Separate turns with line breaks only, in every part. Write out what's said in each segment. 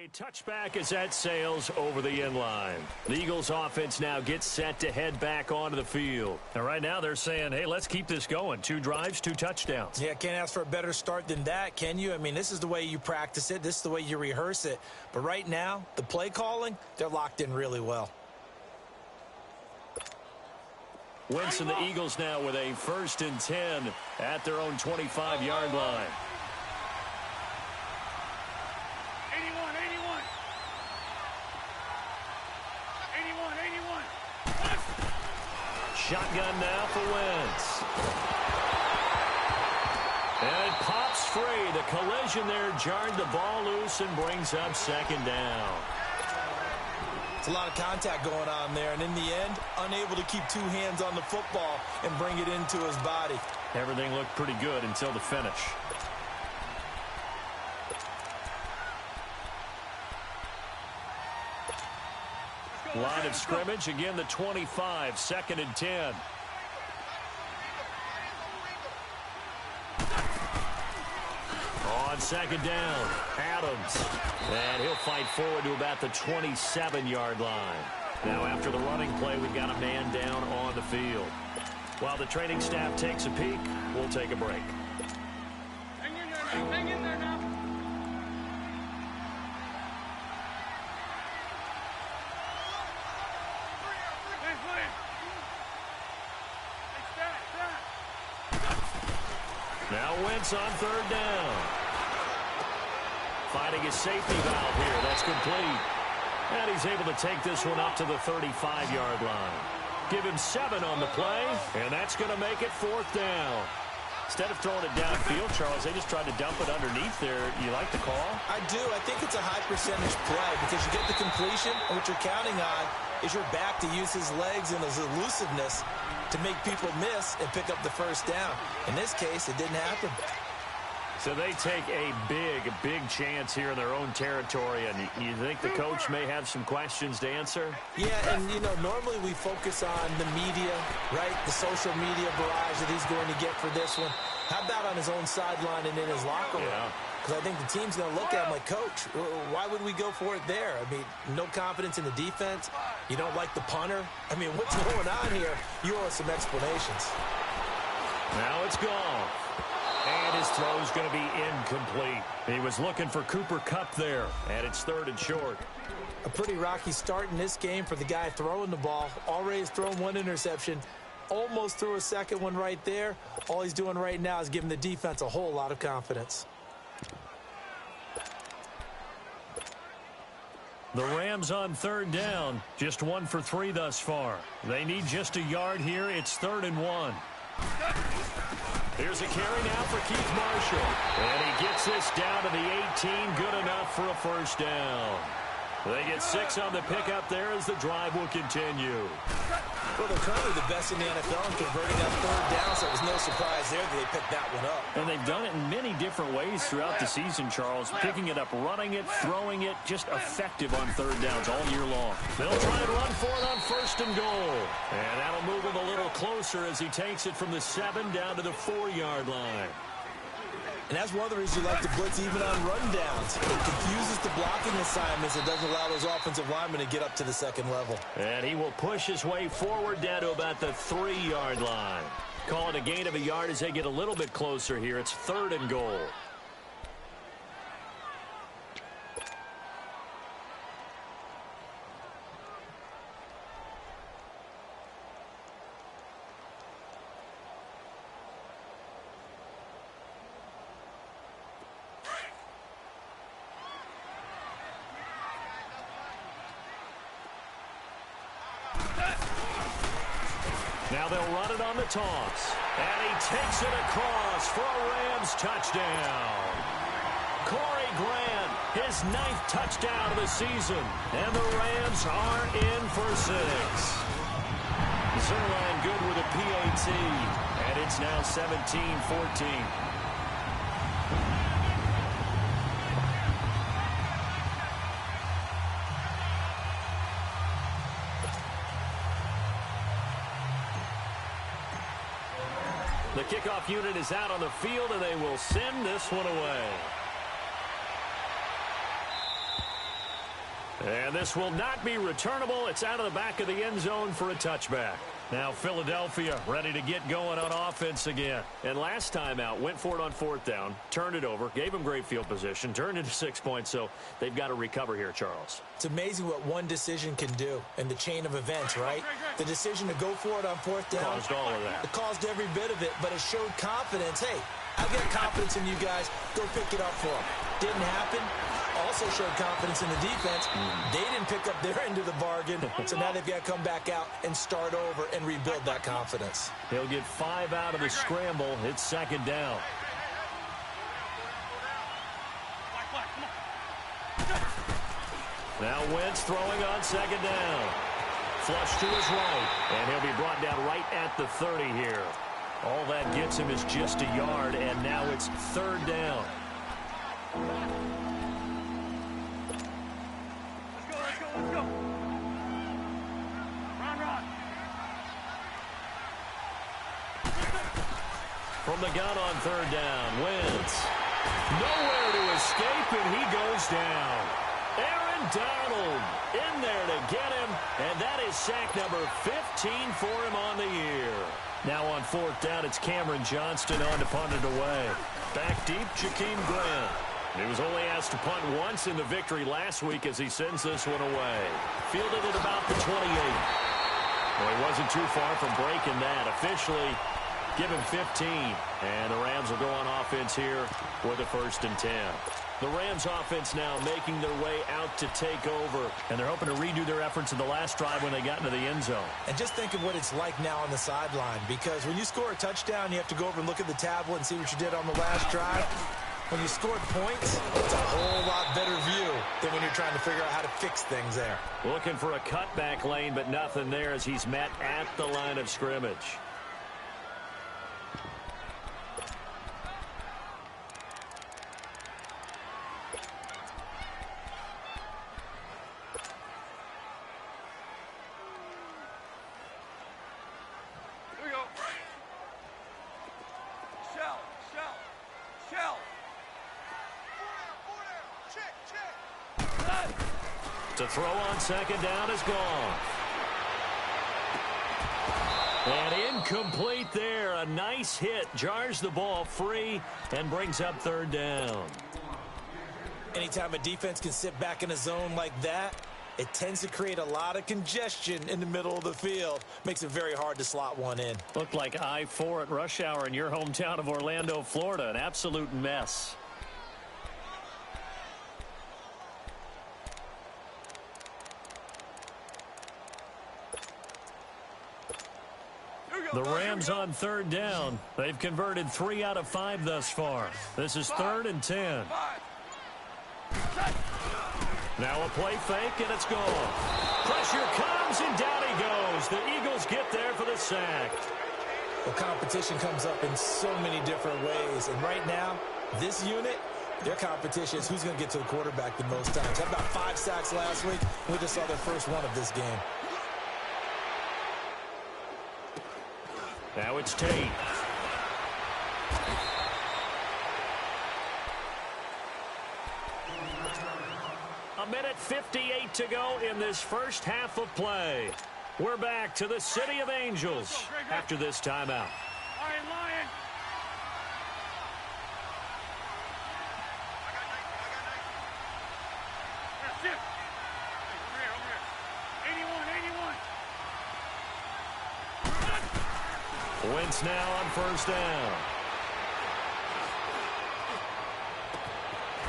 A touchback as that sails over the end line. The Eagles offense now gets set to head back onto the field. And right now they're saying, hey, let's keep this going. 2 drives, 2 touchdowns.
Yeah, can't ask for a better start than that, can you? I mean, this is the way you practice it. This is the way you rehearse it. But right now, the play calling, they're locked in really well.
Wentz and the Eagles now with a 1st and 10 at their own 25-yard line. Shotgun now for Wentz. And it pops free. The collision there jarred the ball loose and brings up 2nd down.
It's a lot of contact going on there, and in the end, unable to keep 2 hands on the football and bring it into his body.
Everything looked pretty good until the finish. Line of scrimmage, again the 25, 2nd and 10. On 2nd down, Adams. And he'll fight forward to about the 27-yard line. Now after the running play, we've got a man down on the field. While the training staff takes a peek, we'll take a break.
Hang in there now. Hang in there now.
Now Wentz on 3rd down. Finding his safety valve here. That's complete. And he's able to take this one up to the 35-yard line. Give him 7 on the play, and that's going to make it 4th down. Instead of throwing it downfield, Charles, they just tried to dump it underneath there. You like the call?
I do. I think it's a high percentage play because you get the completion, and what you're counting on is your back to use his legs and his elusiveness to make people miss and pick up the 1st down. In this case, it didn't happen.
So they take a big chance here in their own territory, and you think the coach may have some questions to answer?
Yeah, and, you know, normally we focus on the media, right, the social media barrage that he's going to get for this one. How about on his own sideline and in his locker room?
Yeah.
Because I think the team's going to look at him like, Coach, why would we go for it there? I mean, no confidence in the defense. You don't like the punter. I mean, what's going on here? You owe us some explanations.
Now it's gone. And his throw is going to be incomplete. He was looking for Cooper Kupp there, and it's 3rd and short.
A pretty rocky start in this game for the guy throwing the ball. Already has thrown 1 interception. Almost threw a 2nd one right there. All he's doing right now is giving the defense a whole lot of confidence.
The Rams on 3rd down. Just 1 for 3 thus far. They need just a yard here. It's 3rd and 1. Here's a carry now for Keith Marshall. And he gets this down to the 18. Good enough for a 1st down. They get 6 on the pickup there as the drive will continue.
Well, they're currently the best in the NFL in converting on 3rd down, so it was no surprise there that they picked that one up.
And they've done it in many different ways throughout the season, Charles. Picking it up, running it, throwing it, just effective on 3rd downs all year long. They'll try and run for it on 1st and goal. And that'll move him a little closer as he takes it from the 7 down to the 4-yard line.
And that's one of the reasons you like to blitz even on rundowns. It confuses the blocking assignments. It doesn't allow those offensive linemen to get up to the 2nd level.
And he will push his way forward down to about the 3-yard line. Call it a gain of a yard as they get a little bit closer here. It's 3rd and goal. Now they'll run it on the toss. And he takes it across for a Rams touchdown. Corey Grant, his 9th touchdown of the season. And the Rams are in for 6. Zerline good with a PAT. And it's now 17-14. The kickoff unit is out on the field, and they will send this one away. And this will not be returnable. It's out of the back of the end zone for a touchback. Now Philadelphia ready to get going on offense again. And last time out, went for it on fourth down, turned it over, gave them great field position, turned into 6 points, so they've got to recover here, Charles.
It's amazing what one decision can do in the chain of events, right? The decision to go for it on fourth down.
Caused all of that.
It caused every bit of it, but it showed confidence. Hey, I got confidence in you guys. Go pick it up for them. Didn't happen. Also showed confidence in the defense. They didn't pick up their end of the bargain, so now they've got to come back out and start over and rebuild that confidence.
He'll get 5 out of the scramble. It's second down. Now Wentz throwing on second down. Flush to his right, and he'll be brought down right at the 30 here. All that gets him is just a yard, and now it's third down.
Let's go. Run.
From the gun on third down, Wentz. Nowhere to escape, and he goes down. Aaron Donald in there to get him, and that is sack number 15 for him on the year. Now on fourth down, it's Cameron Johnston on to punt it away. Back deep, Jakeem Grant. He was only asked to punt once in the victory last week as he sends this one away. Fielded at about the 28. Well, he wasn't too far from breaking that. Officially, give him 15. And the Rams will go on offense here with a 1st and 10. The Rams offense now making their way out to take over. And they're hoping to redo their efforts in the last drive when they got into the end zone.
And just think of what it's like now on the sideline, because when you score a touchdown, you have to go over and look at the tablet and see what you did on the last drive. When you scored points, it's a whole lot better view than when you're trying to figure out how to fix things there.
Looking for a cutback lane, but nothing there as he's met at the line of scrimmage.
Here we go. Shell.
To throw on second down is gone. And incomplete there. A nice hit. Jars the ball free and brings up third down.
Anytime a defense can sit back in a zone like that, it tends to create a lot of congestion in the middle of the field. Makes it very hard to slot one in.
Looked like I-4 at rush hour in your hometown of Orlando, Florida. An absolute mess. The Rams on third down. They've converted 3 out of 5 thus far. This is 3rd and 10. Now a play fake, and it's gone. Pressure comes, and down he goes. The Eagles get there for the sack.
Well, competition comes up in so many different ways. And right now, this unit, their competition is who's going to get to the quarterback the most times. Had about 5 sacks last week. We just saw their first one of this game.
Now it's Tate. A minute 58 to go in this first half of play. We're back to the City of Angels after this timeout.
Lion. That's it. Over here. 81.
Wentz now on first down.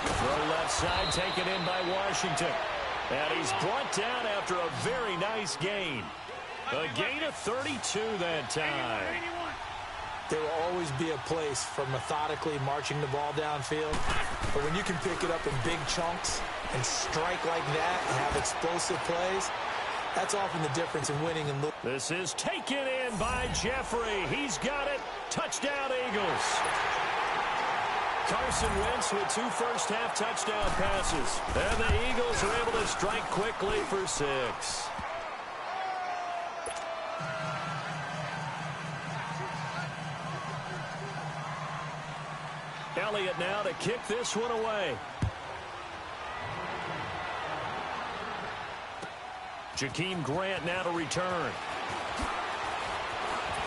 Throw left side taken in by Washington. And he's brought down after a very nice gain. A gain of 32 that time.
81.
There will always be a place for methodically marching the ball downfield. But when you can pick it up in big chunks and strike like that and have explosive plays, that's often the difference in winning and losing.
This is taken in by Jeffrey. He's got it. Touchdown, Eagles. Carson Wentz with 2 first-half touchdown passes. And the Eagles are able to strike quickly for 6. Elliott now to kick this one away. Jakeem Grant now to return.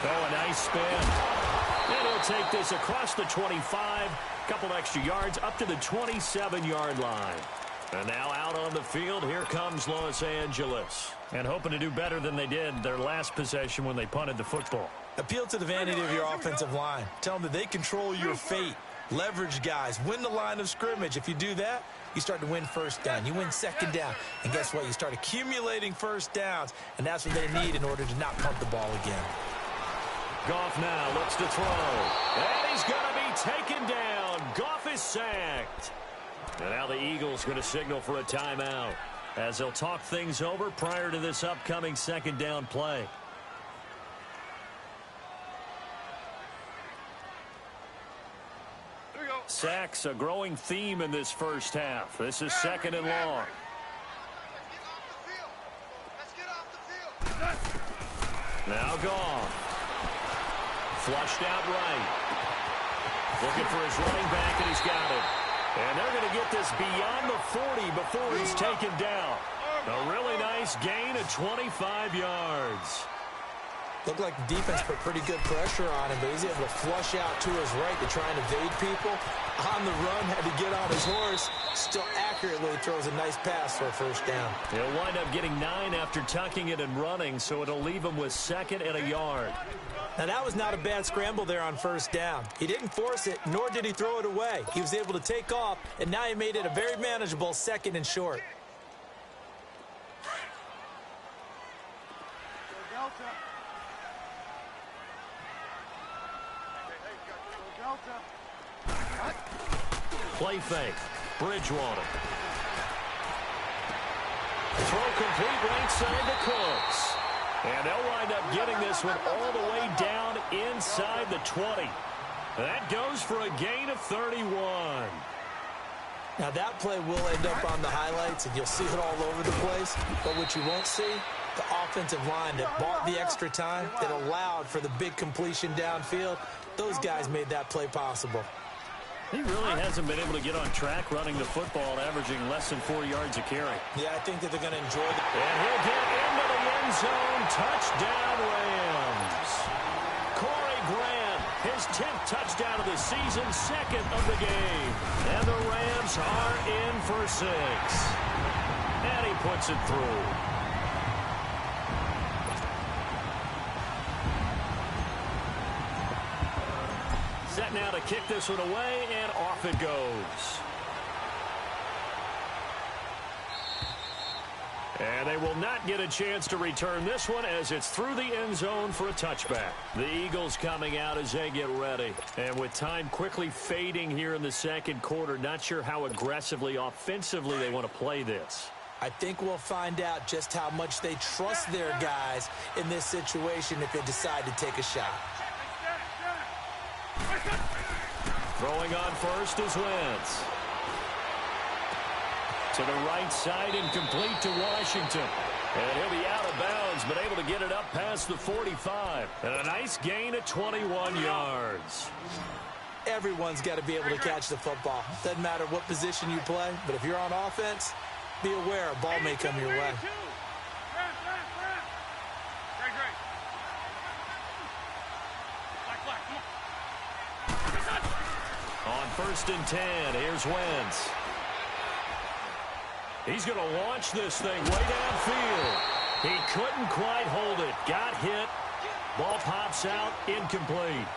Oh, a nice spin. And he'll take this across the 25, couple extra yards up to the 27-yard line. And now out on the field, here comes Los Angeles. And hoping to do better than they did their last possession when they punted the football.
Appeal to the vanity of your offensive line. Tell them that they control your fate. Leverage guys. Win the line of scrimmage. If you do that, you start to win first down. You win second down. And guess what? You start accumulating first downs. And that's what they need in order to not punt the ball again.
Goff now looks to throw. And he's going to be taken down. Goff is sacked. And now the Eagles going to signal for a timeout as they'll talk things over prior to this upcoming second down play. Sacks, a growing theme in this first half. This is second and long. Now Goff. Flushed out right. Looking for his running back, and he's got it. And they're going to get this beyond the 40 before he's taken down. A really nice gain of 25 yards.
Looked like the defense put pretty good pressure on him, but he's able to flush out to his right to try and evade people. On the run, had to get on his horse. Still accurately throws a nice pass for a first down.
He'll wind up getting 9 after tucking it and running, so it'll leave him with second and a yard.
Now, that was not a bad scramble there on first down. He didn't force it, nor did he throw it away. He was able to take off, and now he made it a very manageable second and short.
Play fake. Bridgewater. Throw complete right side to Cooks. And they'll wind up getting this one all the way down inside the 20. That goes for a gain of 31.
Now, that play will end up on the highlights, and you'll see it all over the place. But what you won't see, the offensive line that bought the extra time, that allowed for the big completion downfield, those guys made that play possible.
He really hasn't been able to get on track running the football, averaging less than 4 yards a carry.
Yeah, I think that they're going to enjoy it.
And he'll get into the end zone. Touchdown, Rams. Corey Grant, his 10th touchdown of the season, second of the game. And the Rams are in for 6. And he puts it through. Set now to kick this one away, and off it goes. And they will not get a chance to return this one as it's through the end zone for a touchback. The Eagles coming out as they get ready. And with time quickly fading here in the second quarter, not sure how aggressively, offensively they want to play this.
I think we'll find out just how much they trust their guys in this situation if they decide to take a shot.
Throwing on first is Wentz. To the right side and complete to Washington. And he'll be out of bounds, but able to get it up past the 45. And a nice gain of 21 yards.
Everyone's got to be able to catch the football. Doesn't matter what position you play, but if you're on offense, be aware a ball may come your way.
On first and 10, here's Wentz. He's going to launch this thing way downfield. He couldn't quite hold it. Got hit. Ball pops out. Incomplete.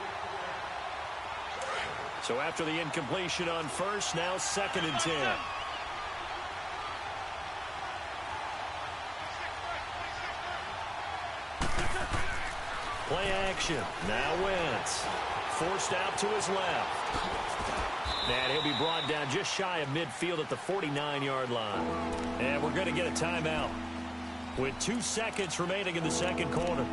So after the incompletion on first, now second and 10. Play action. Now Wentz. Forced out to his left. And he'll be brought down just shy of midfield at the 49-yard line. And we're going to get a timeout with 2 seconds remaining in the second quarter.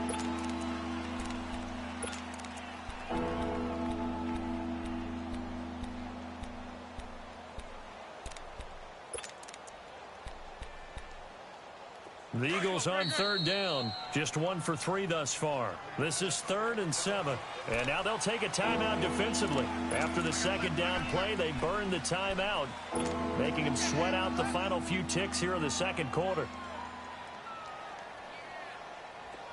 The Eagles on third down. Just 1 for 3 thus far. This is 3rd and 7. And now they'll take a timeout defensively. After the second down play, they burned the timeout, making them sweat out the final few ticks here in the second quarter.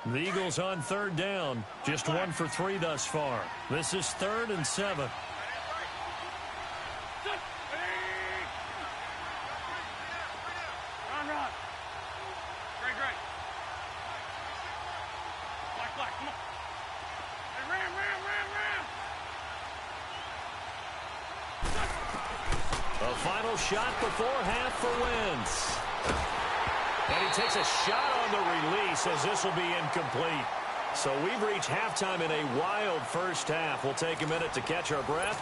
The Eagles on third down. Just 1 for 3 thus far. This is 3rd and 7.
Run. Great. Black, come on. Hey, ram.
A final shot before half for Wentz. And he takes a shot on the release as this will be incomplete. So we've reached halftime in a wild first half. We'll take a minute to catch our breath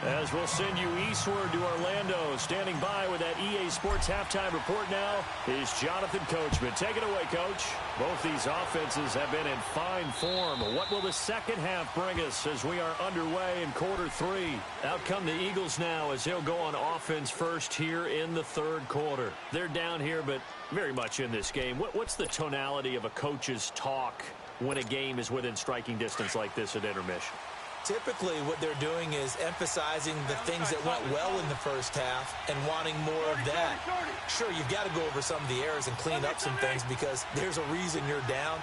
as we'll send you eastward to Orlando. Standing by with that EA Sports halftime report now is Jonathan Coachman. Take it away, Coach. Both these offenses have been in fine form. What will the second half bring us as we are underway in quarter 3? Out come the Eagles now as they'll go on offense first here in the third quarter. They're down here, but very much in this game. What's the tonality of a coach's talk when a game is within striking distance like this at intermission?
Typically, what they're doing is emphasizing the things that went well in the first half and wanting more of that. Sure, you've got to go over some of the errors and clean up some things because there's a reason you're down.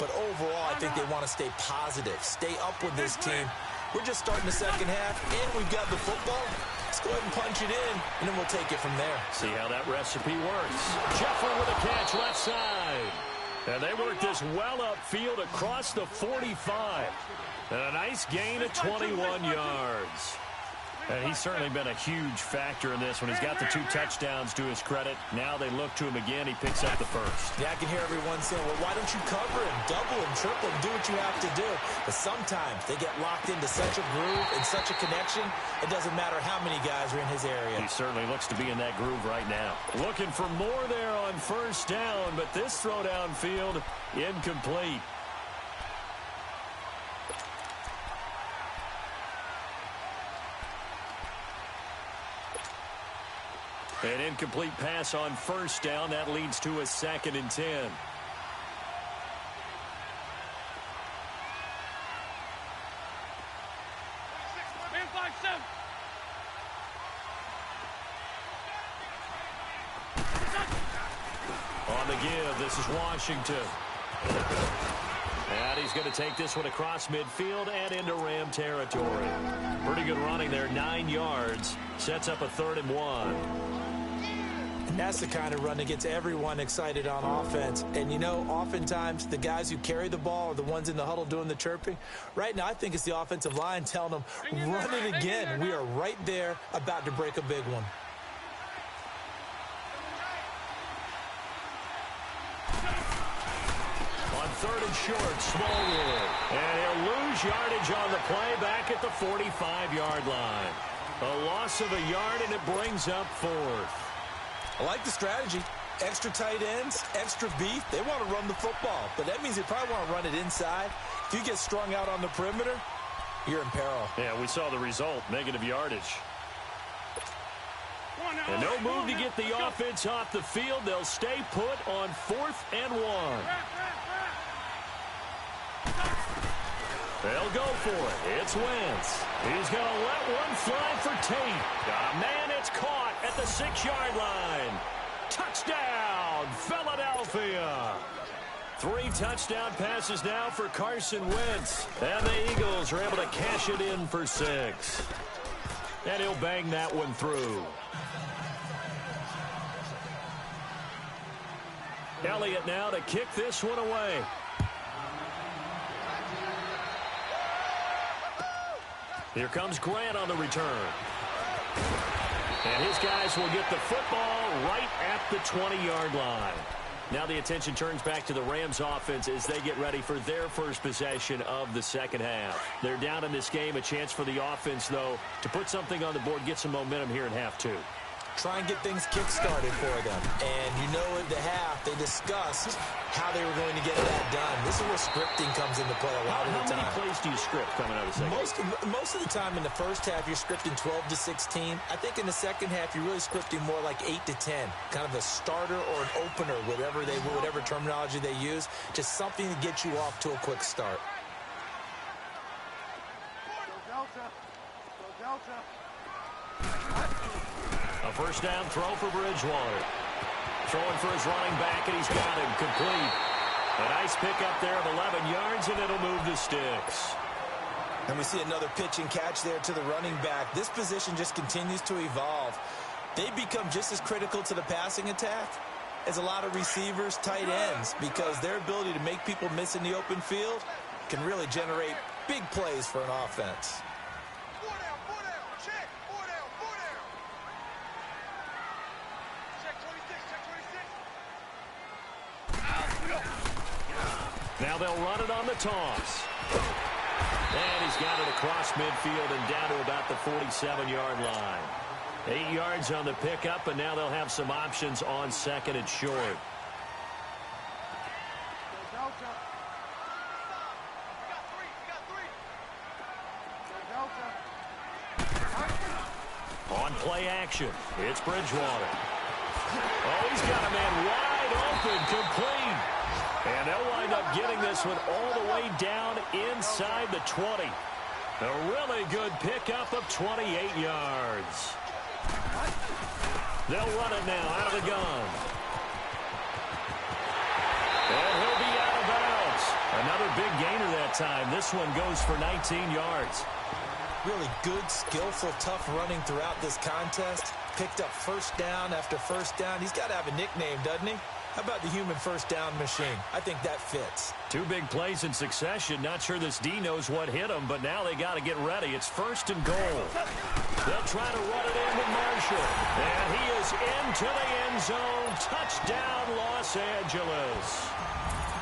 But overall, I think they want to stay positive, stay up with this team. We're just starting the second half, and we've got the football. Let's go ahead and punch it in, and then we'll take it from there.
See how that recipe works. Jeffrey with a catch left side. And they work this well upfield across the 45. And a nice gain of 21 yards. And he's certainly been a huge factor in this one. He's got the 2 touchdowns to his credit. Now they look to him again. He picks up the first.
Yeah, I can hear everyone saying, well, why don't you cover him, double him, triple him, do what you have to do. But sometimes they get locked into such a groove and such a connection, it doesn't matter how many guys are in his area.
He certainly looks to be in that groove right now. Looking for more there on first down, but this throw downfield incomplete. An incomplete pass on first down. That leads to a 2nd and 10.
Man, 5-7.
On the give, this is Washington. And he's going to take this one across midfield and into Ram territory. Pretty good running there, 9 yards. Sets up a 3rd and 1.
And that's the kind of run that gets everyone excited on offense. And, you know, oftentimes the guys who carry the ball are the ones in the huddle doing the chirping. Right now, I think it's the offensive line telling them, run it again. We are right there about to break a big one.
On 3rd and short, Smallwood. And he'll lose yardage on the play back at the 45-yard line. A loss of a yard, and it brings up 4th.
I like the strategy. Extra tight ends, extra beef. They want to run the football, but that means they probably want to run it inside. If you get strung out on the perimeter, you're in peril.
Yeah, we saw the result, negative yardage. And no move to get the offense off the field. They'll stay put on 4th and 1. They'll go for it. It's Wentz. He's going to let one fly for Tate. Got a man, it's caught at the 6-yard line. Touchdown, Philadelphia. 3 touchdown passes now for Carson Wentz. And the Eagles are able to cash it in for 6. And he'll bang that one through. Elliott now to kick this one away. Here comes Grant on the return. And his guys will get the football right at the 20-yard line. Now the attention turns back to the Rams offense as they get ready for their first possession of the second half. They're down in this game. A chance for the offense, though, to put something on the board, get some momentum here in half 2.
Try and get things kick-started for them. And you know at the half, they discussed how they were going to get that done. This is where scripting comes into play a lot of the time.
How many plays do you script coming out of the second?
Most of the time in the first half, you're scripting 12 to 16. I think in the second half, you're really scripting more like 8 to 10. Kind of a starter or an opener, whatever terminology they use. Just something to get you off to a quick start.
Go Delta.
A first down throw for Bridgewater. Throwing for his running back, and he's got him complete. A nice pickup there of 11 yards, and it'll move the sticks.
And we see another pitch and catch there to the running back. This position just continues to evolve. They become just as critical to the passing attack as a lot of receivers, tight ends, because their ability to make people miss in the open field can really generate big plays for an offense.
Now they'll run it on the toss. And he's got it across midfield and down to about the 47-yard line. 8 yards on the pickup, and now they'll have some options on second and short. On play action, it's Bridgewater. Oh, he's got a man wide open, complete. And they'll wind up getting this one all the way down inside the 20. A really good pickup of 28 yards. They'll run it now out of the gun. And he'll be out of bounds. Another big gainer that time. This one goes for 19 yards.
Really good, skillful, tough running throughout this contest. Picked up first down after first down. He's got to have a nickname, doesn't he? How about the human first down machine? I think that fits. 2 big plays in succession. Not sure this D knows what hit him, but now they got to get ready. It's first and goal. They'll try to run it in with Marshall. And he is into the end zone. Touchdown, Los Angeles.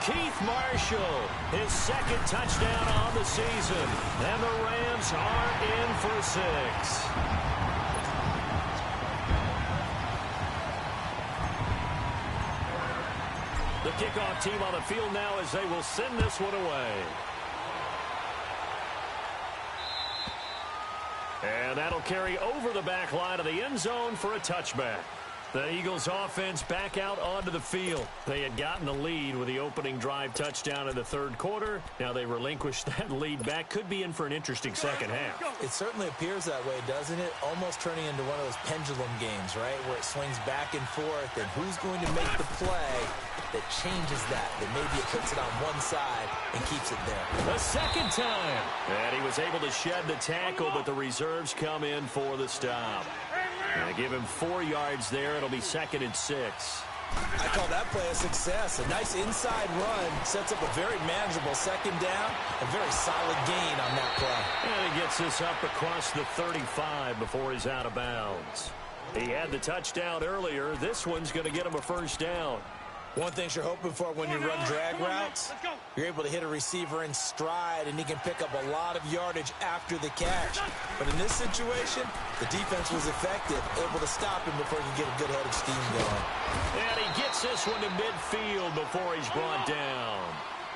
Keith Marshall, his second touchdown on the season. And the Rams are in for 6. The kickoff team on the field now as they will send this one away. And that'll carry over the back line of the end zone for a touchback. The Eagles offense back out onto the field. They had gotten the lead with the opening drive touchdown in the third quarter. Now they relinquished that lead back. Could be in for an interesting second half. It certainly appears that way, doesn't it? Almost turning into one of those pendulum games, right? Where it swings back and forth, and who's going to make the play that changes that maybe it puts it on one side and keeps it there. The second time. And he was able to shed the tackle, but the reserves come in for the stop. And give him 4 yards there. It'll be second and 6. I call that play a success. A nice inside run sets up a very manageable second down. A very solid gain on that play. And he gets this up across the 35 before he's out of bounds. He had the touchdown earlier. This one's going to get him a first down. One thing you're hoping for when you run drag routes, you're able to hit a receiver in stride, and he can pick up a lot of yardage after the catch. But in this situation, the defense was effective, able to stop him before he could get a good head of steam going. And he gets this one to midfield before he's brought down.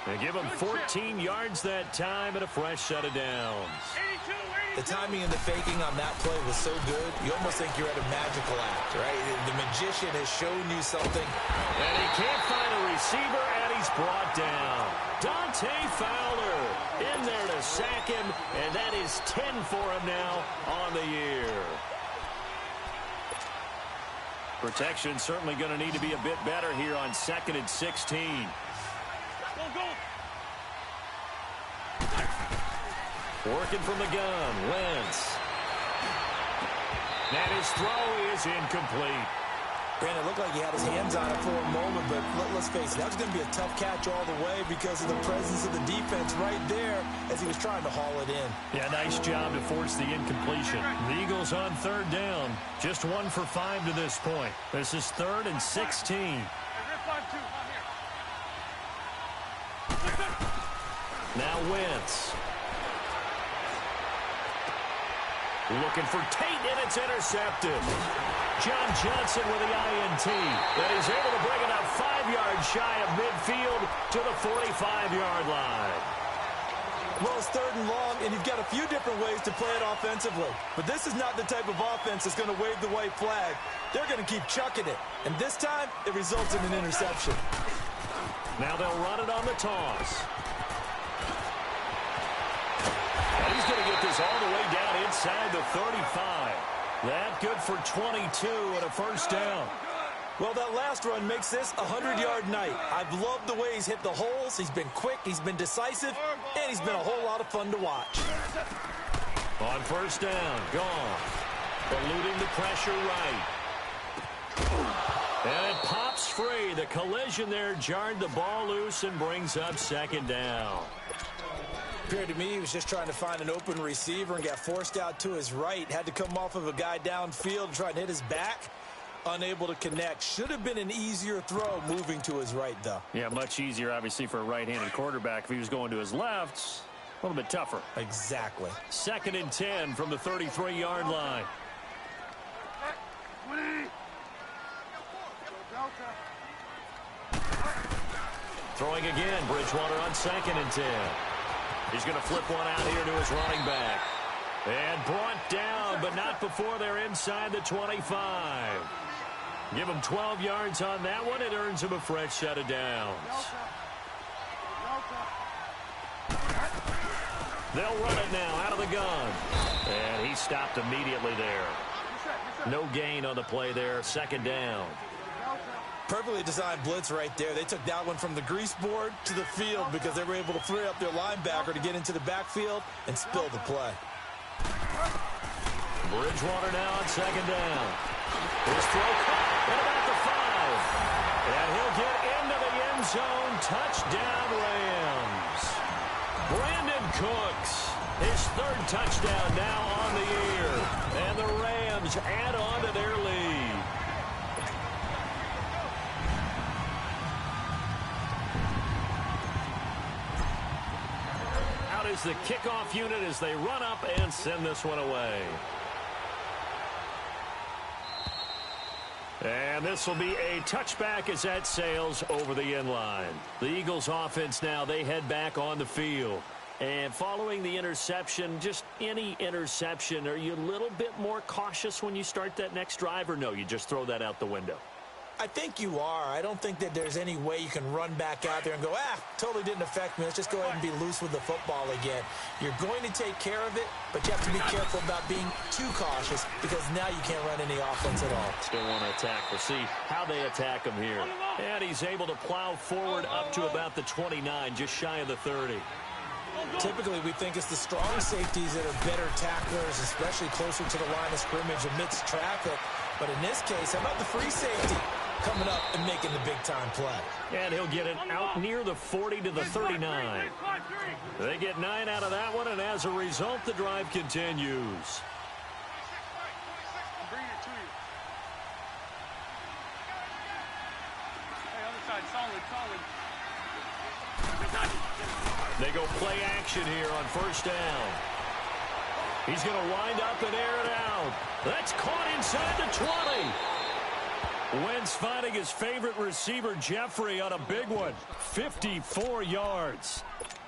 They give him 14 yards that time and a fresh set of downs. The timing and the faking on that play was so good, you almost think you're at a magical act, right? The magician has shown you something. And he can't find a receiver, and he's brought down. Dante Fowler in there to sack him, and that is 10 for him now on the year. Protection certainly going to need to be a bit better here on second and 16. Working from the gun, Wentz. And his throw is incomplete. Brandon, it looked like he had his hands on it for a moment, but let's face it, that was going to be a tough catch all the way because of the presence of the defense right there as he was trying to haul it in. Yeah, nice job to force the incompletion. The Eagles on third down, just 1 for 5 to this point. This is third and 16. Now Wentz. Looking for Tate, and it's intercepted. John Johnson with the INT. And he's able to bring it up 5 yards shy of midfield to the 45-yard line. Well, it's third and long, and you've got a few different ways to play it offensively. But this is not the type of offense that's going to wave the white flag. They're going to keep chucking it. And this time, it results in an interception. Now they'll run it on the toss. And he's going to get this all the way down inside the 35. That good for 22 and a first down. Well, that last run makes this a 100-yard night. I've loved the way he's hit the holes. He's been quick, he's been decisive, and he's been a whole lot of fun to watch.
On first down, gone. Eluding the pressure right. And it pops free. The collision there jarred the ball loose and brings up second down.
Appeared to me he was just trying to find an open receiver and got forced out to his right. Had to come off of a guy downfield and try and hit his back. Unable to connect. Should have been an easier throw moving to his right, though.
Yeah, much easier, obviously, for a right-handed quarterback. If he was going to his left, a little bit tougher.
Exactly.
2nd and 10 from the 33-yard line. Throwing again, Bridgewater on 2nd and 10. He's going to flip one out here to his running back. And brought down, but not before they're inside the 25. Give him 12 yards on that one. It earns him a fresh set of downs. They'll run it now out of the gun. And he stopped immediately there. No gain on the play there. 2nd down.
Perfectly designed blitz right there. They took that one from the grease board to the field because they were able to free up their linebacker to get into the backfield and spill the play.
Bridgewater now on 2nd down. His throw caught at about the 5. And he'll get into the end zone. Touchdown, Rams. Brandon Cooks, his 3rd touchdown now on the year. And the Rams add on to their lead. Out is the kickoff unit as they run up and send this one away. And this will be a touchback as that sails over the end line. The Eagles offense now, they head back on the field. And following the interception, just any interception, are you a little bit more cautious when you start that next drive, or no, you just throw that out the window?
I think you are. I don't think that there's any way you can run back out there and go, totally didn't affect me. Let's just go ahead and be loose with the football again. You're going to take care of it, but you have to be careful about being too cautious because now you can't run any offense at all.
Still want to attack. We'll see how they attack him here. And he's able to plow forward up to about the 29, just shy of the 30.
Typically, we think it's the strong safeties that are better tacklers, especially closer to the line of scrimmage amidst traffic. But in this case, how about the free safety coming up and making the big-time play?
And he'll get it out near the 40 to the 39. They get 9 out of that one, and as a result, the drive continues. They go play action here on first down. He's going to wind up and air it out. That's caught inside the 20. Wentz finding his favorite receiver, Jeffrey, on a big one. 54 yards.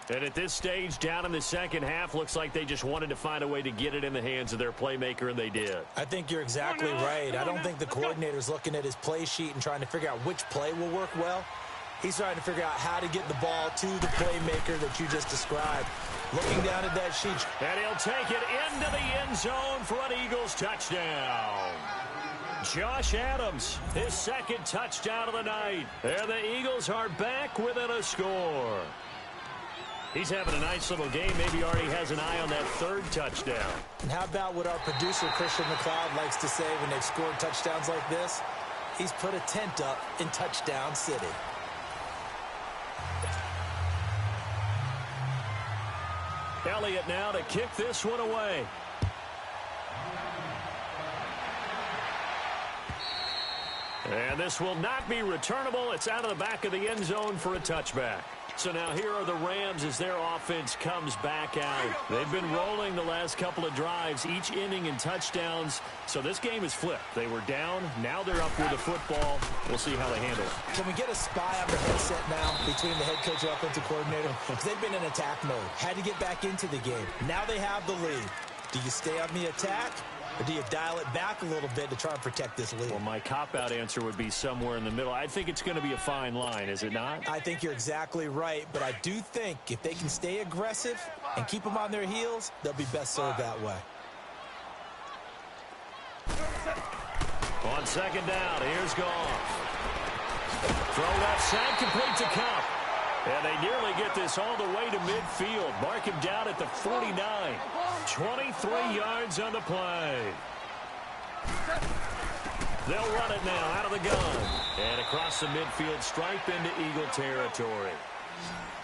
And at this stage, down in the second half, looks like they just wanted to find a way to get it in the hands of their playmaker, and they did.
I think you're exactly right. I don't think the coordinator's looking at his play sheet and trying to figure out which play will work well. He's trying to figure out how to get the ball to the playmaker that you just described. Looking down at that sheet.
And he'll take it into the end zone for an Eagles touchdown. Josh Adams, his 2nd touchdown of the night. And the Eagles are back within a score. He's having a nice little game. Maybe already has an eye on that 3rd touchdown.
And how about what our producer, Christian McLeod, likes to say when they've scored touchdowns like this? He's put a tent up in Touchdown City.
Elliott now to kick this one away. And this will not be returnable. It's out of the back of the end zone for a touchback. So now here are the Rams as their offense comes back out. They've been rolling the last couple of drives, each inning in touchdowns. So this game is flipped. They were down. Now they're up with the football. We'll see how they handle it.
Can we get a spy on the headset now between the head coach and offensive coordinator? Because they've been in attack mode. Had to get back into the game. Now they have the lead. Do you stay on the attack? Or do you dial it back a little bit to try and protect this lead?
Well, my cop-out answer would be somewhere in the middle. I think it's going to be a fine line, is it not?
I think you're exactly right, but I do think if they can stay aggressive and keep them on their heels, they'll be best served that way.
On second down, here's Goff. Throw that sack, complete to Cup. And they nearly get this all the way to midfield. Mark him down at the 49. 23 yards on the play. They'll run it now out of the gun. And across the midfield stripe into Eagle territory.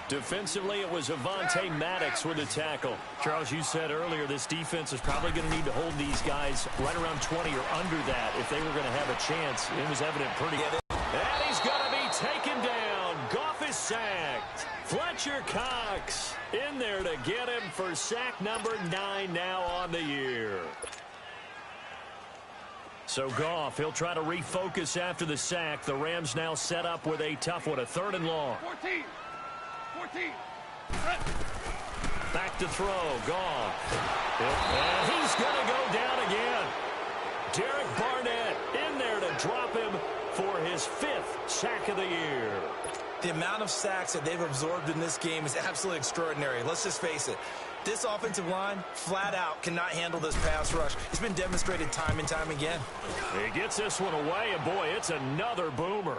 Defensively, it was Avonte Maddox with a tackle. Charles, you said earlier this defense is probably going to need to hold these guys right around 20 or under that if they were going to have a chance. It was evident pretty good. And he's going to be taken down. Goff is sacked. Fletcher Cox in there to get him for sack number 9 now on the year. So Goff, he'll try to refocus after the sack. The Rams now set up with a tough one, a 3rd and long.
14.
Back to throw, Goff. And he's going to go down again. Derek Barnett in there to drop him for his 5th sack of the year.
The amount of sacks that they've absorbed in this game is absolutely extraordinary. Let's just face it. This offensive line, flat out, cannot handle this pass rush. It's been demonstrated time and time again.
He gets this one away, and boy, it's another boomer.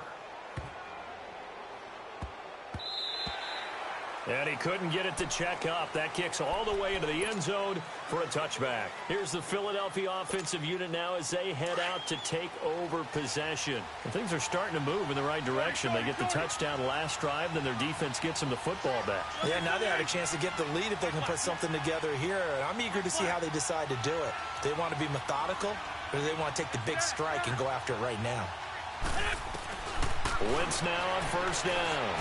And he couldn't get it to check up. That kicks all the way into the end zone for a touchback. Here's the Philadelphia offensive unit now as they head out to take over possession. And things are starting to move in the right direction. They get the touchdown last drive, then their defense gets them the football back.
Yeah, now they have a chance to get the lead if they can put something together here. And I'm eager to see how they decide to do it. Do they want to be methodical, or do they want to take the big strike and go after it right now?
Wentz now on 1st down.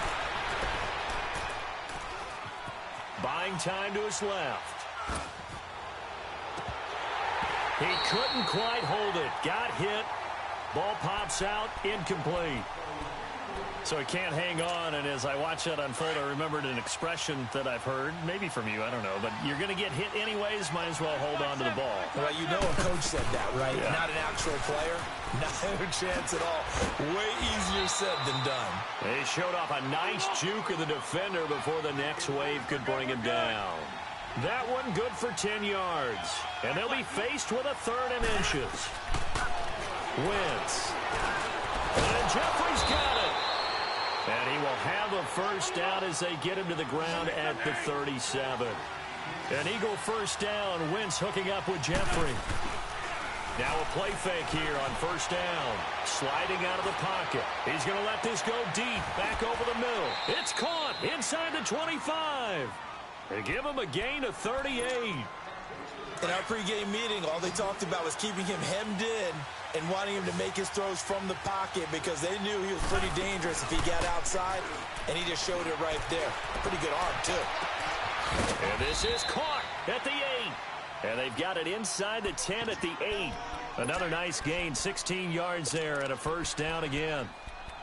Buying time to his left. He couldn't quite hold it. Got hit. Ball pops out. Incomplete. So he can't hang on, and as I watch that unfold, I remembered an expression that I've heard, maybe from you, I don't know, but you're going to get hit anyways, might as well hold on to the ball.
Well, you know a coach said that, right?
Yeah.
Not an actual player. Not a chance at all. Way easier said than done.
He showed off a nice juke of the defender before the next wave could bring him down. That one good for 10 yards. And they'll be faced with a 3rd and inches. Wentz. And Jeffrey's got it. And he will have a 1st down as they get him to the ground at the 37. An Eagle 1st down. Wentz hooking up with Jeffrey. Now a play fake here on 1st down. Sliding out of the pocket. He's going to let this go deep. Back over the middle. It's caught inside the 25. They give him a gain of 38.
In our pregame meeting, all they talked about was keeping him hemmed in and wanting him to make his throws from the pocket because they knew he was pretty dangerous if he got outside, and he just showed it right there. Pretty good arm, too.
And this is caught at the 8. And they've got it inside the 10 at the 8. Another nice gain, 16 yards there and a 1st down again.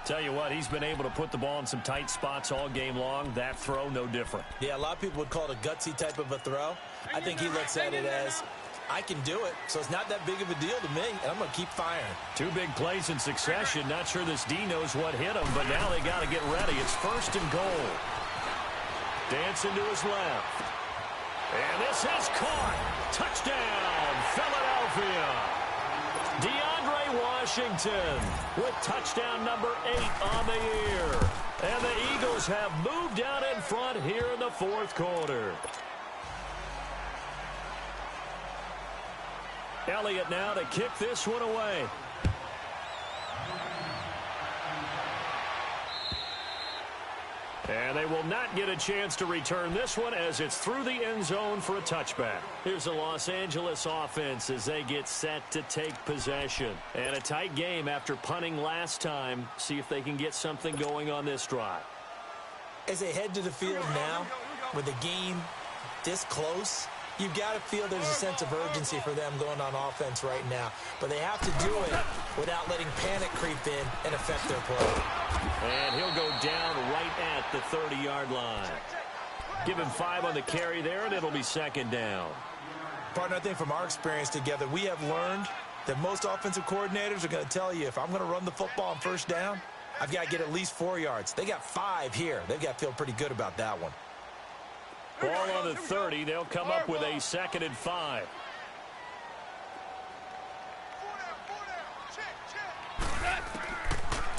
Tell you what, he's been able to put the ball in some tight spots all game long. That throw, no different.
Yeah, a lot of people would call it a gutsy type of a throw. I think he looks at it as, I can do it, so it's not that big of a deal to me, and I'm going to keep firing. 2
big plays in succession. Not sure this D knows what hit him, but now they got to get ready. It's 1st and goal. Dancing to his left. And this is caught. Touchdown, Philadelphia. DeAndre Washington with touchdown number 8 on the year. And the Eagles have moved out in front here in the 4th quarter. Elliott now to kick this one away. And they will not get a chance to return this one as it's through the end zone for a touchback. Here's the Los Angeles offense as they get set to take possession. And a tight game after punting last time. See if they can get something going on this drive.
As they head to the field now, with the game this close, you've got to feel there's a sense of urgency for them going on offense right now. But they have to do it without letting panic creep in and affect their play.
And he'll go down right at the 30-yard line. Give him 5 on the carry there, and it'll be 2nd down.
Partner, I think from our experience together, we have learned that most offensive coordinators are going to tell you, if I'm going to run the football on 1st down, I've got to get at least 4 yards. They got 5 here. They've got to feel pretty good about that one.
Ball on the 30. They'll come up with a 2nd and 5.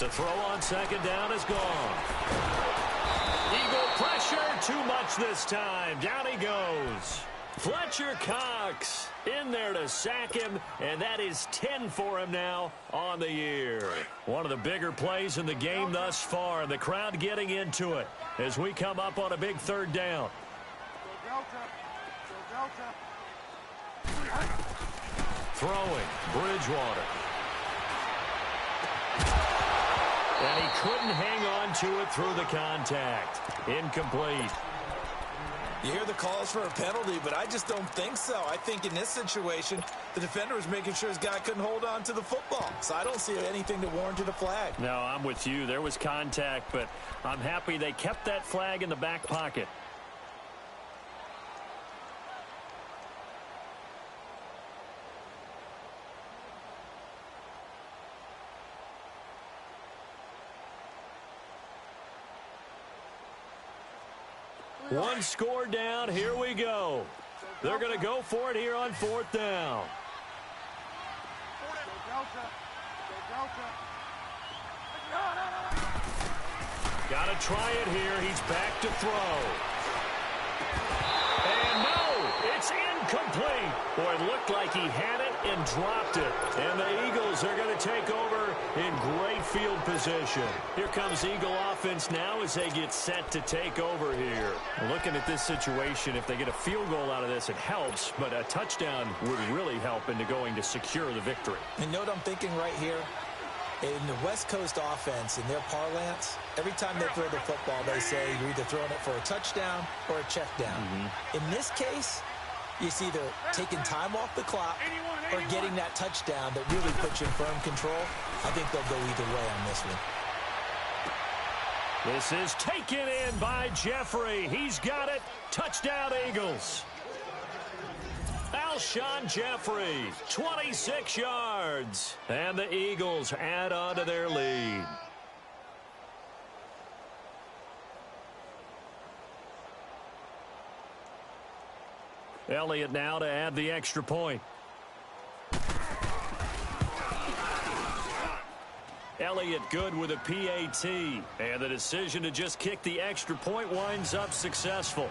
To throw on second down is gone. Eagle pressure, too much this time. Down he goes. Fletcher Cox in there to sack him, and that is 10 for him now on the year. One of the bigger plays in the game thus far, and the crowd getting into it as we come up on a big third down. Throwing, Bridgewater. And he couldn't hang on to it through the contact. Incomplete.
You hear the calls for a penalty, but I just don't think so. I think in this situation, the defender was making sure his guy couldn't hold on to the football. So I don't see anything to warrant a flag.
No, I'm with you. There was contact, but I'm happy they kept that flag in the back pocket. One score down. Here we go. They're going to go for it here on fourth down. Got to try it here. He's back to throw. And no, it's incomplete. Boy, it looked like he had it and dropped it. And the Eagles are going to take over in great field position. Here comes Eagle offense now as they get set to take over here. Looking at this situation, if they get a field goal out of this, it helps. But a touchdown would really help into going to secure the victory.
And you know what I'm thinking right here? In the West Coast offense, in their parlance, every time they throw the football, they say you're either throwing it for a touchdown or a check down. In this case, it's either taking time off the clock or getting that touchdown that really puts you in firm control. I think they'll go either way on this one.
This is taken in by Jeffrey. He's got it. Touchdown, Eagles. Alshon Jeffrey, 26 yards. And the Eagles add on to their lead. Elliott now to add the extra point. Elliott good with a PAT. And the decision to just kick the extra point winds up successful.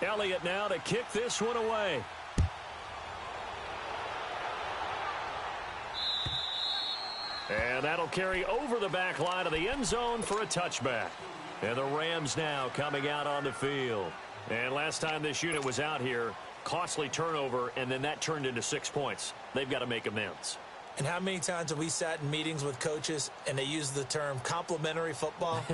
Elliott now to kick this one away. And that'll carry over the back line of the end zone for a touchback. And the Rams now coming out on the field. And last time this unit was out here, costly turnover, and then that turned into 6 points. They've got to make amends.
And how many times have we sat in meetings with coaches and they use the term complementary football?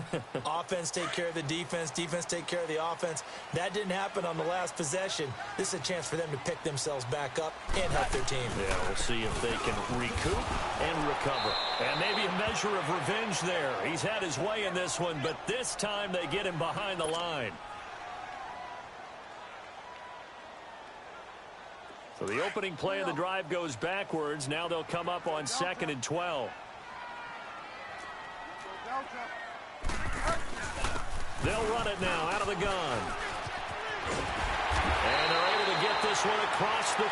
Offense take care of the defense, defense take care of the offense. That didn't happen on the last possession. This is a chance for them to pick themselves back up and help their team.
Yeah, we'll see if they can recoup and recover. And maybe a measure of revenge there. He's had his way in this one, but this time they get him behind the line. So the opening play of the drive goes backwards. Now they'll come up on 2nd and 12. They'll run it now out of the gun. And they're able to get this one across the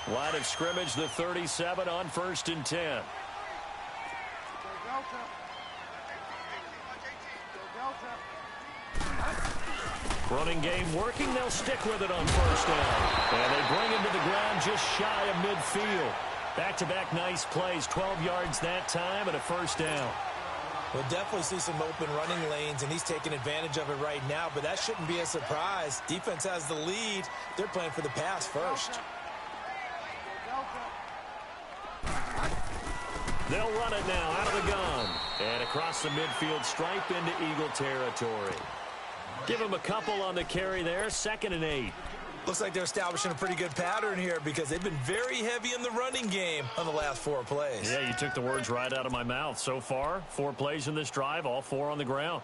35. Line of scrimmage, the 37 on 1st and 10. Running game working. They'll stick with it on 1st down. And they bring him to the ground just shy of midfield. Back-to-back nice plays. 12 yards that time and a 1st down.
We'll definitely see some open running lanes, and he's taking advantage of it right now, but that shouldn't be a surprise. Defense has the lead. They're playing for the pass first.
They'll run it now out of the gun. And across the midfield stripe into Eagle territory. Give him a couple on the carry there, 2nd and 8.
Looks like they're establishing a pretty good pattern here because they've been very heavy in the running game on the last 4 plays.
Yeah, you took the words right out of my mouth. So far, 4 plays in this drive, all 4 on the ground.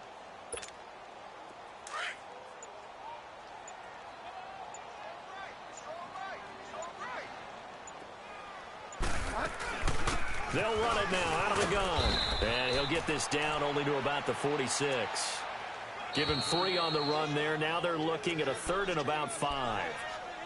They'll run it now out of the gun. And he'll get this down only to about the 46. Give him 3 on the run there. Now they're looking at a 3rd and about 5.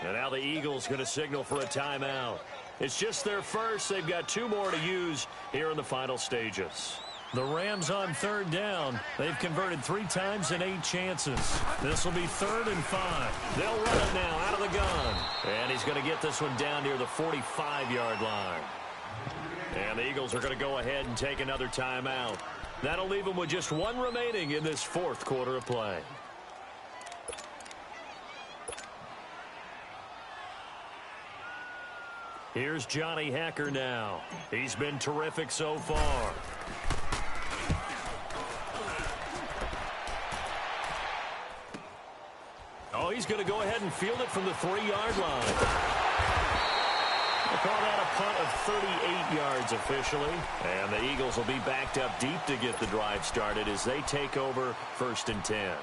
And now the Eagles going to signal for a timeout. It's just their first. They've got 2 more to use here in the final stages. The Rams on 3rd down. They've converted 3 times in 8 chances. This will be 3rd and 5. They'll run it now out of the gun. And he's going to get this one down near the 45-yard line. And the Eagles are going to go ahead and take another timeout. That'll leave them with just 1 remaining in this 4th quarter of play. Here's Johnny Hacker now. He's been terrific so far. Oh, he's going to go ahead and field it from the 3-yard line. We'll call that a punt of 38 yards officially. And the Eagles will be backed up deep to get the drive started as they take over 1st and 10.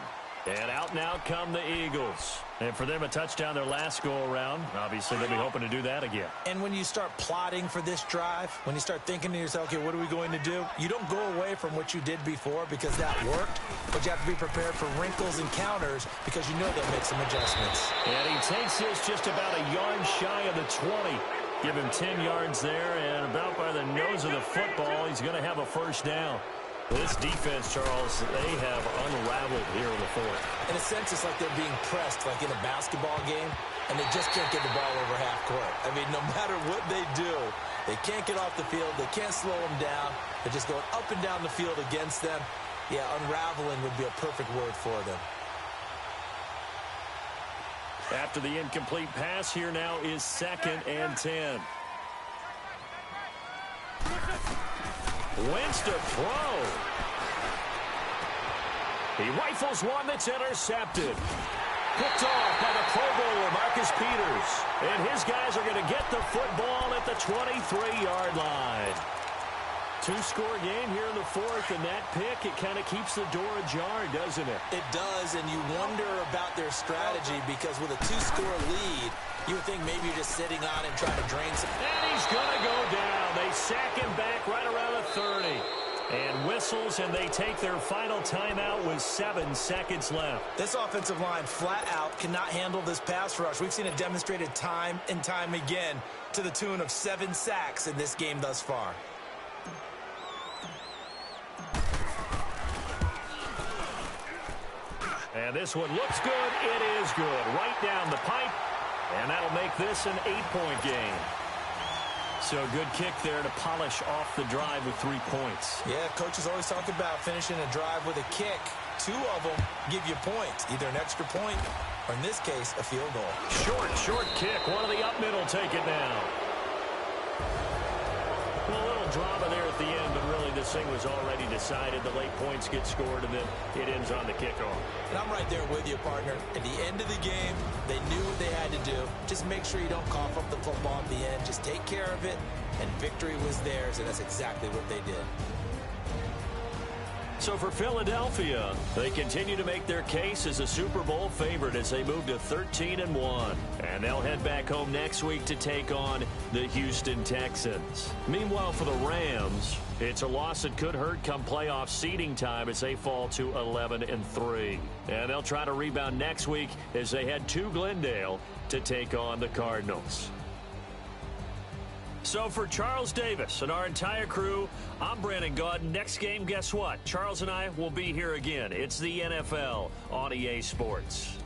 And out now come the Eagles. And for them, a touchdown their last go-around. Obviously, they'll be hoping to do that again.
And when you start plotting for this drive, when you start thinking to yourself, okay, what are we going to do? You don't go away from what you did before because that worked, but you have to be prepared for wrinkles and counters because you know they'll make some adjustments.
And he takes this just about a yard shy of the 20. Give him 10 yards there, and about by the nose of the football, he's going to have a 1st down. This defense, Charles, they have unraveled here in the 4th.
In a sense, it's like they're being pressed like in a basketball game, and they just can't get the ball over half court. I mean, no matter what they do, they can't get off the field. They can't slow them down. They're just going up and down the field against them. Yeah, unraveling would be a perfect word for them.
After the incomplete pass, here now is 2nd and 10. Wentz to throw. He rifles one that's intercepted. Picked off by the Pro Bowler, Marcus Peters. And his guys are going to get the football at the 23-yard line. 2-score game here in the 4th, and that pick, it kind of keeps the door ajar, doesn't it?
It does, and you wonder about their strategy because with a 2-score lead, you would think maybe you're just sitting on and trying to drain some.
And he's going to go down. They sack him back right around the 30. And whistles, and they take their final timeout with 7 seconds left.
This offensive line flat out cannot handle this pass rush. We've seen it demonstrated time and time again to the tune of 7 sacks in this game thus far.
And this one looks good. It is good. Right down the pipe. And that'll make this an 8-point game. So good kick there to polish off the drive with 3 points.
Yeah, coaches always talk about finishing a drive with a kick. 2 of them give you points, either an extra point or, in this case, a field goal.
Short kick. One of the up middle take it down. A little drama there at the end, but really this thing was already decided. The late points get scored, and then it ends on the kickoff.
And I'm right there with you, partner. At the end of the game, they knew what they had to do. Just make sure you don't cough up the football at the end. Just take care of it, and victory was theirs, and that's exactly what they did.
So for Philadelphia, they continue to make their case as a Super Bowl favorite as they move to 13-1. And they'll head back home next week to take on the Houston Texans. Meanwhile, for the Rams, it's a loss that could hurt come playoff seeding time as they fall to 11-3. And they'll try to rebound next week as they head to Glendale to take on the Cardinals. So for Charles Davis and our entire crew, I'm Brandon Gaudin. Next game, guess what? Charles and I will be here again. It's the NFL on EA Sports.